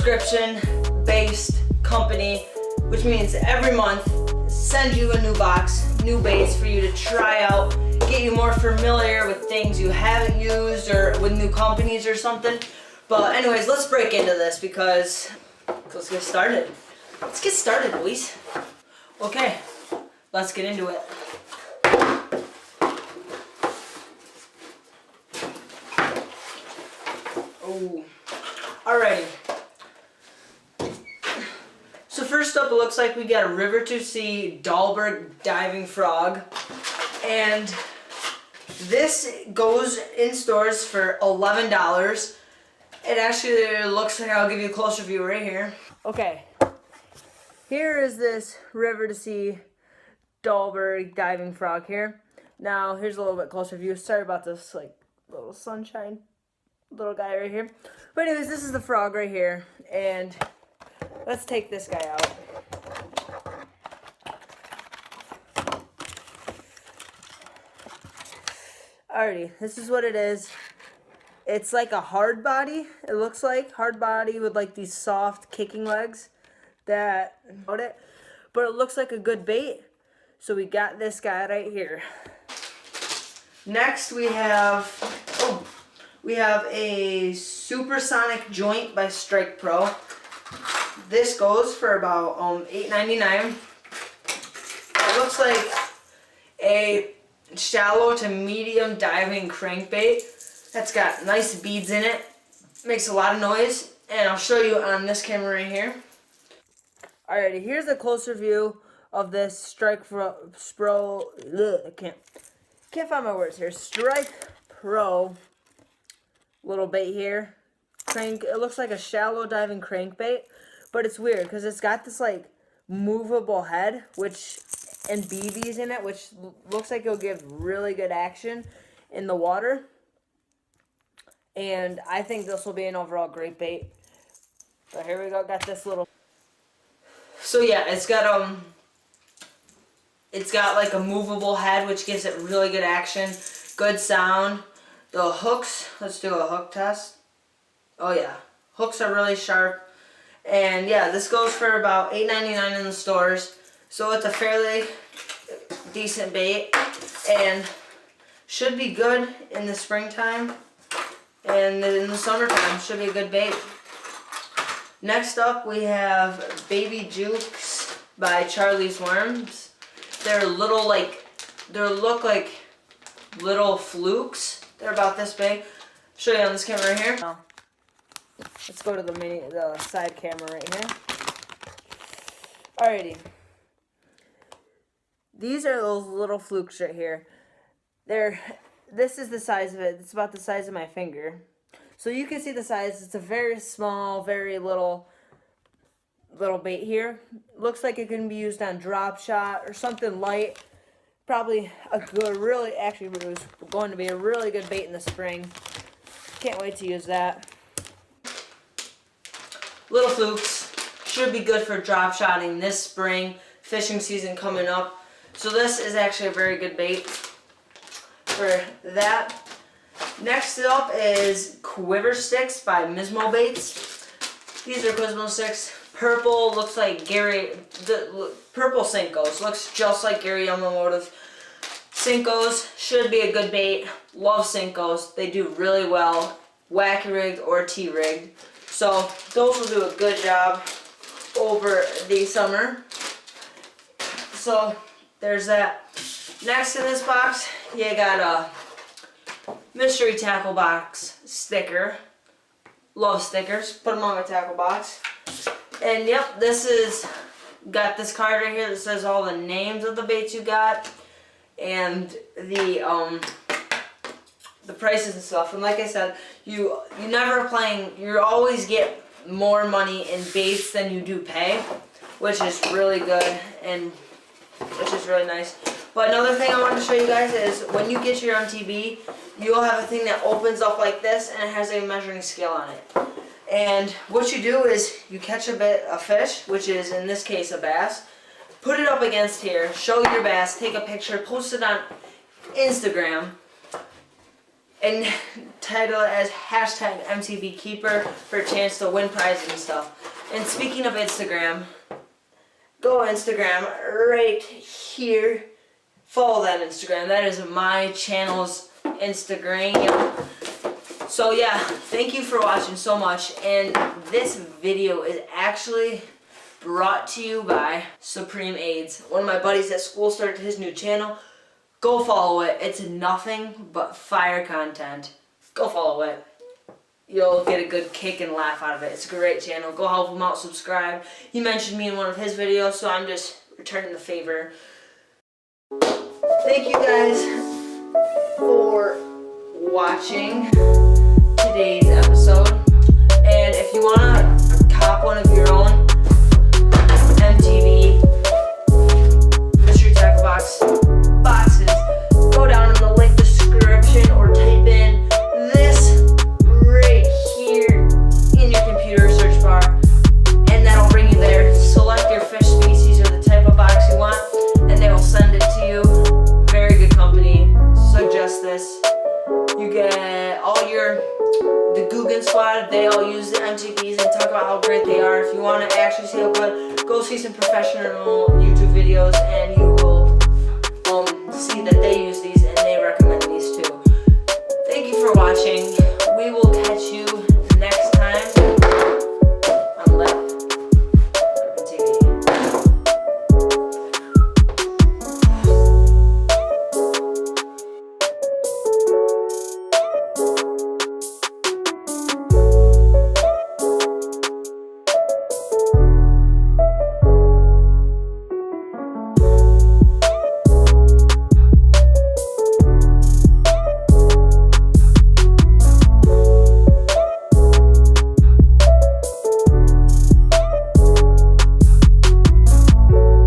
subscription-based company, which means every month send you a new box, new baits for you to try out, get you more familiar with things you haven't used or with new companies or something. But anyways, let's break into this because let's get started. Let's get started, boys. Okay, let's get into it. Oh, alrighty. So first up, it looks like we got a River to Sea Dahlberg diving frog, and this goes in stores for $11. It actually looks like, I'll give you a closer view right here. Okay, here is this River to Sea Dahlberg diving frog here. Now here's a little bit closer view. Sorry about this like little sunshine little guy right here. But anyways, this is the frog right here, and let's take this guy out. Alrighty, this is what it is. It's like a hard body. It looks like hard body with like these soft kicking legs but it looks like a good bait. So we got this guy right here. Next we have a supersonic joint by Strike Pro. This goes for about $8.99. It looks like a shallow to medium diving crankbait that's got nice beads in it. Makes a lot of noise, and I'll show you on this camera right here. Alrighty, here's a closer view of this Strike Pro. I can't find my words here. Strike Pro little bait here. It looks like a shallow diving crankbait, but it's weird because it's got this like movable head, and BBs in it, which looks like it'll give really good action in the water. And I think this will be an overall great bait. But here we go, got this little. So yeah, it's got like a movable head, which gives it really good action, good sound. The hooks, let's do a hook test. Oh yeah, hooks are really sharp. And yeah, this goes for about $8.99 in the stores. So it's a fairly decent bait and should be good in the springtime and in the summertime. Should be a good bait. Next up we have Baby Jukes by Charlie's Worms. They're little look like little flukes. They're about this big. Show you on this camera right here. Now, let's go to the side camera right here. Alrighty. These are those little flukes right here. This is the size of it. It's about the size of my finger. So you can see the size. It's a very small, very little bait here. Looks like it can be used on drop shot or something light. Probably a good, it was going to be a really good bait in the spring. Can't wait to use that. Little flukes should be good for drop shotting this spring. Fishing season coming up. So this is actually a very good bait for that. Next up is Quiver Sticks by Mismo Baits. These are Quizmo sticks. Purple looks like purple Senkos. Looks just like Gary Yamamoto's Senkos. Should be a good bait. Love Senkos. They do really well. Wacky rigged or T-rigged. So those will do a good job over the summer. So there's that. Next in this box, you got a mystery tackle box sticker. Love stickers. Put them on my tackle box. And yep, got this card right here that says all the names of the baits you got and the prices and stuff. And like I said, you always get more money in baits than you do pay, which is really good and which is really nice. But another thing I wanted to show you guys is when you get your MTB, you'll have a thing that opens up like this and it has a measuring scale on it. And what you do is you catch a fish, which is in this case a bass, put it up against here, show your bass, take a picture, post it on Instagram, and title it as hashtag MTB Keeper for a chance to win prizes and stuff. And speaking of Instagram, go Instagram right here. Follow that Instagram. That is my channel's Instagram. So yeah, thank you for watching so much. And this video is actually brought to you by Supreme AIDS. One of my buddies at school started his new channel. Go follow it. It's nothing but fire content. Go follow it. You'll get a good kick and laugh out of it. It's a great channel. Go help him out, subscribe. He mentioned me in one of his videos, so I'm just returning the favor. Thank you guys for watching today's episode. And if you want to cop one of your own MTB mystery tackle boxes, go down in the link description or type in this right here in your computer search bar, and that'll bring you there. Select your fish species or the type of box you want, and they will send it to you. Very good company. Suggest this. You get all the Guggen squad, they all use the MTBs and talk about how great they are. If you want to actually see how good, go see some professional YouTube videos and you will see that they use these and they recommend these too. Thank you for watching.